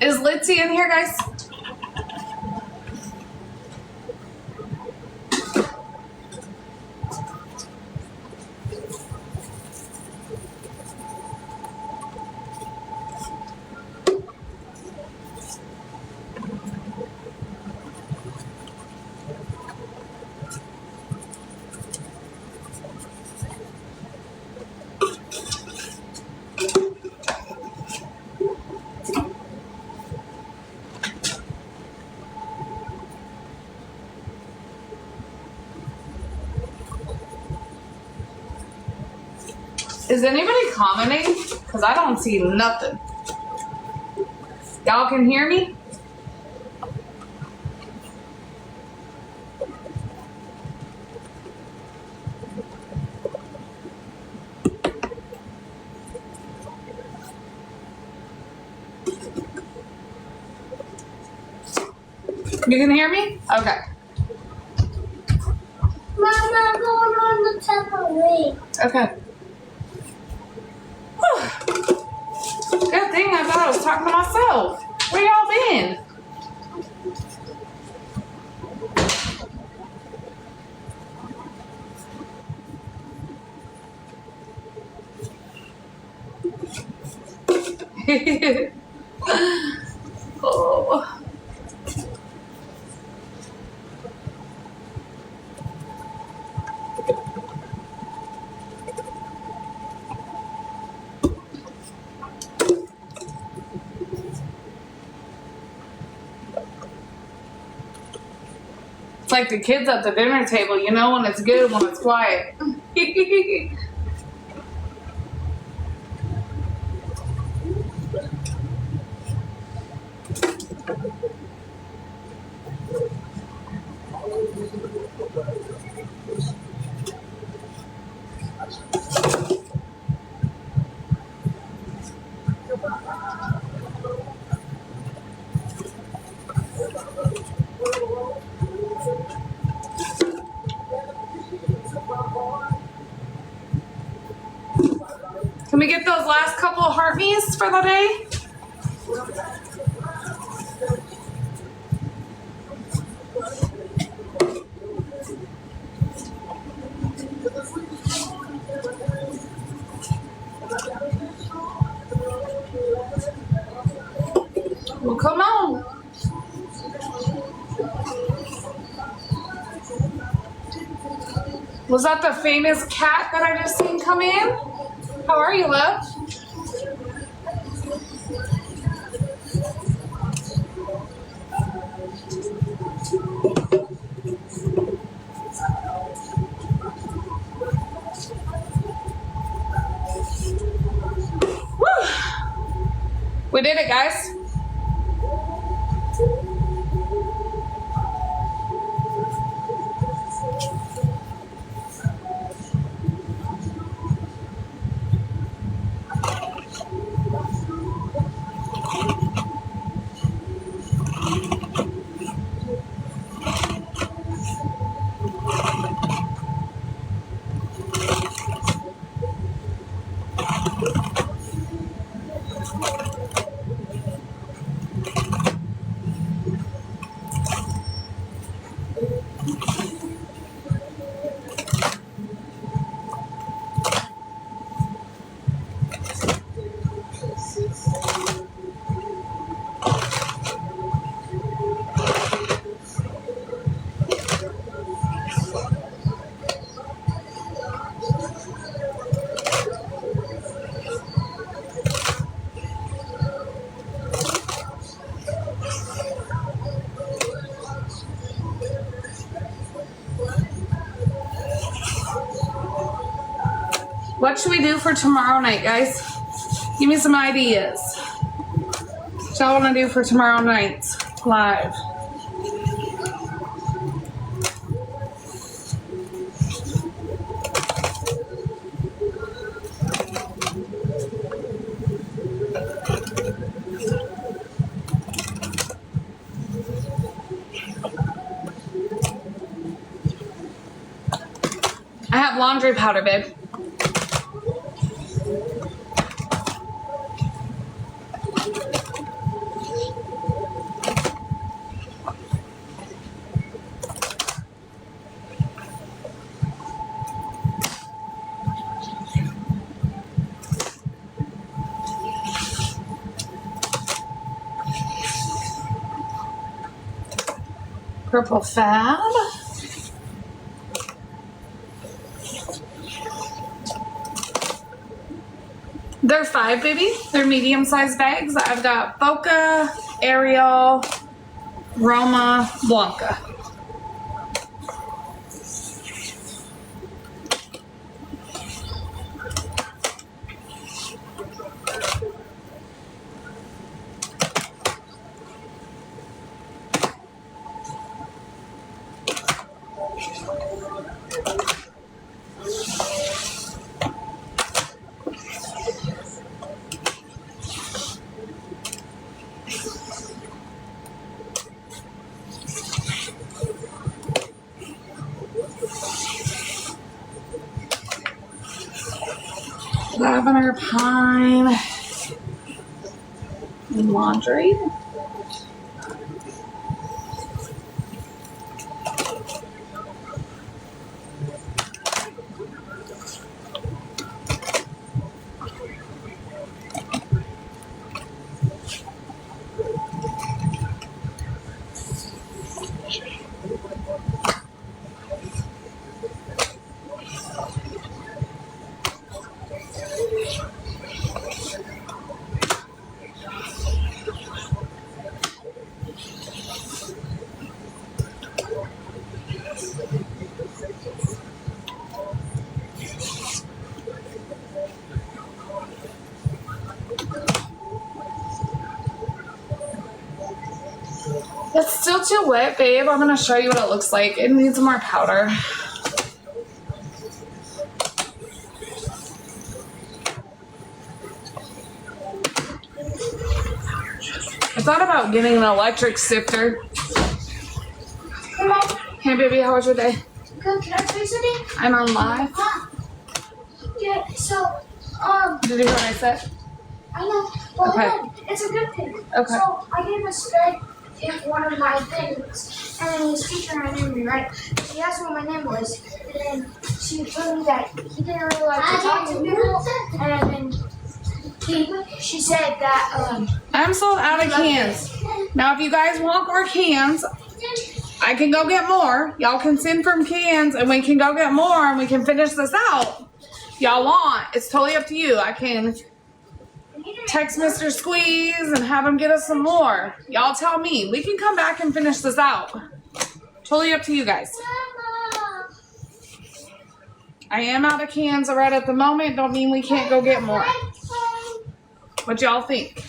Is Litzy in here, guys? Is anybody commenting? Because I don't see nothing. Y'all can hear me? You can hear me? Okay. Mama, I'm going on the trampoline. Okay. Good thing I thought I was talking to myself. Where y'all been? Oh. It's like the kids at the dinner table. You know when it's good, when it's quiet. Can we get those last couple of heart me's for the day? Well, come on. Was that the famous cat that I just seen come in? How are you, love? Woo! We did it, guys. What should we do for tomorrow night, guys? Give me some ideas. What y'all want to do for tomorrow night's live? I have laundry powder, babe. Purple Fab. They're 5, baby. They're medium-sized bags. I've got Boca, Ariel, Roma, Blanca. Lavender, pine, and laundry. It's still too wet, babe. I'm going to show you what it looks like. It needs more powder. I thought about getting an electric sifter. Hey, baby, how was your day? Good. Can I say something? I'm on live. Yeah, so, Did you hear what I said? I know. Well, Okay. hold on. It's a good thing. Okay. So, I gave a sped in one of my things, and then his teacher named me, right? She asked what my name was, and then she told me that he didn't really like to talk to people, and then she said that, I'm sold out of cans. Now, if you guys want more cans, I can go get more. Y'all can send from cans, and we can go get more, and we can finish this out. Y'all want. It's totally up to you. I can text Mr. Squeeze and have him get us some more. Y'all tell me. We can come back and finish this out. Totally up to you guys. I am out of cans right at the moment. Don't mean we can't go get more. What y'all think?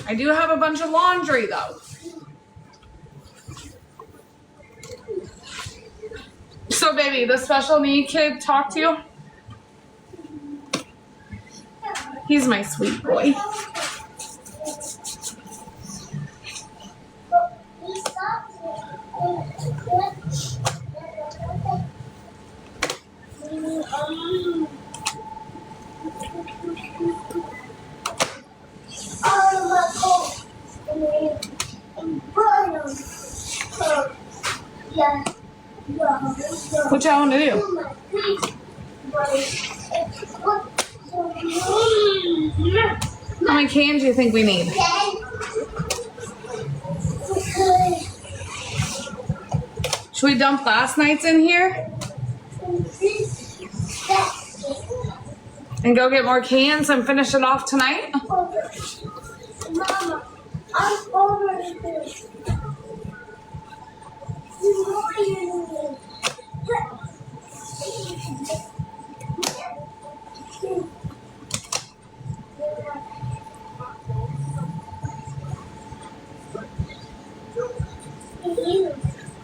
I do have a bunch of laundry though. So baby, the special need kid talk to you? He's my sweet boy. What y'all want to do? How many cans do you think we need? Should we dump last night's in here? And go get more cans and finish it off tonight? Mama, I'm already finished.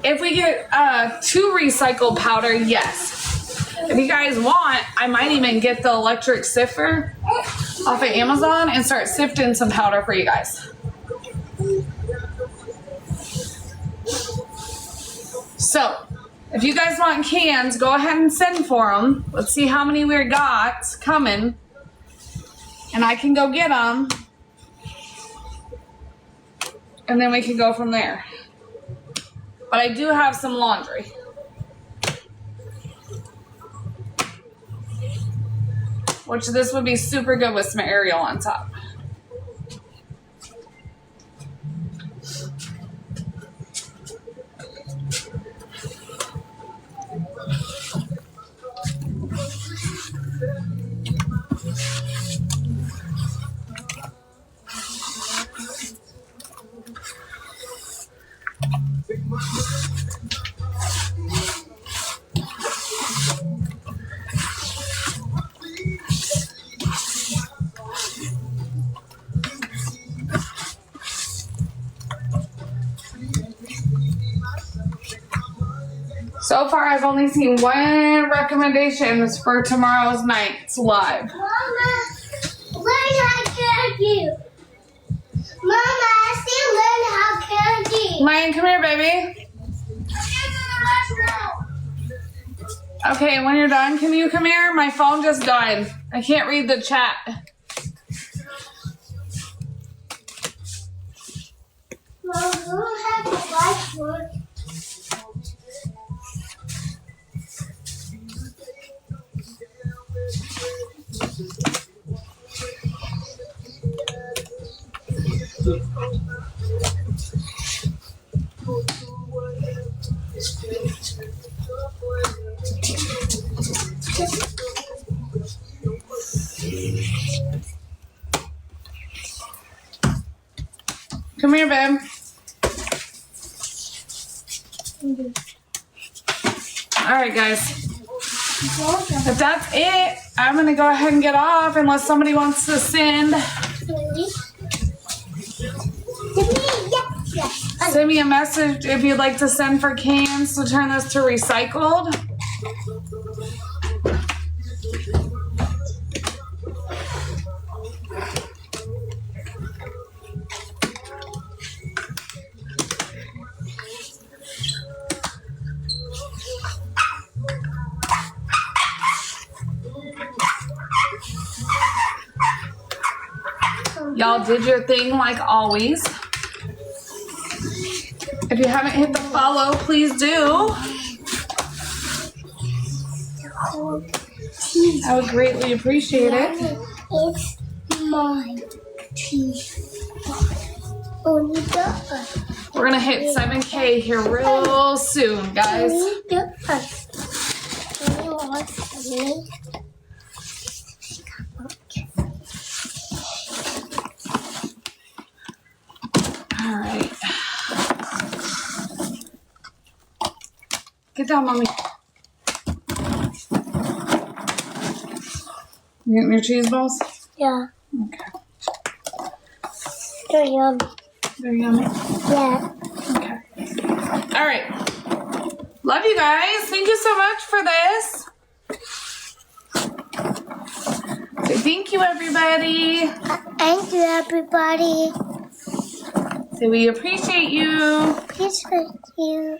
If we get 2 recycled powder, yes. If you guys want, I might even get the electric sifter off of Amazon and start sifting some powder for you guys. So, if you guys want cans, go ahead and send for them. Let's see how many we got coming. And I can go get them. And then we can go from there. But I do have some laundry. Which this would be super good with some Ariel on top. So far, I've only seen one recommendation for tomorrow's night's live. Mama, learn how candy. Mama, I still learn how candy. Lion, come here, baby. Okay, when you're done, can you come here? My phone just died. I can't read the chat. Mom, we don't have the whiteboard. Come here, babe. All right, guys. If that's it, I'm going to go ahead and get off unless somebody wants to send. Send me a message if you'd like to send for cans to turn this to recycled. Y'all did your thing like always. If you haven't hit the follow, please do. I would greatly appreciate it. It's my teeth. We're going to hit 7K here real soon, guys. All right. Get down, Mommy. You getting your cheese balls? Yeah. Okay. They're yummy. They're yummy? Yeah. Okay. All right. Love you guys. Thank you so much for this. So thank you, everybody. Thank you, everybody. So we appreciate you. Appreciate you.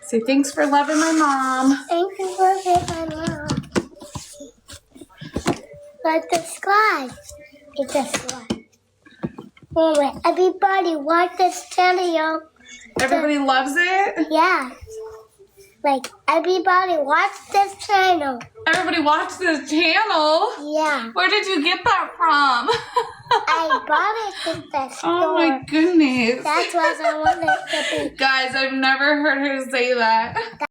Say thanks for loving my mom. Thank you for being my mom. Like the sky. It's a sky. Anyway, everybody watch this channel, yo. Everybody loves it? Yeah. Like, everybody watch this channel. Everybody watch this channel? Yeah. Where did you get that from? I bought it at the store. Oh my goodness. That's why I wanted to be. Guys, I've never heard her say that.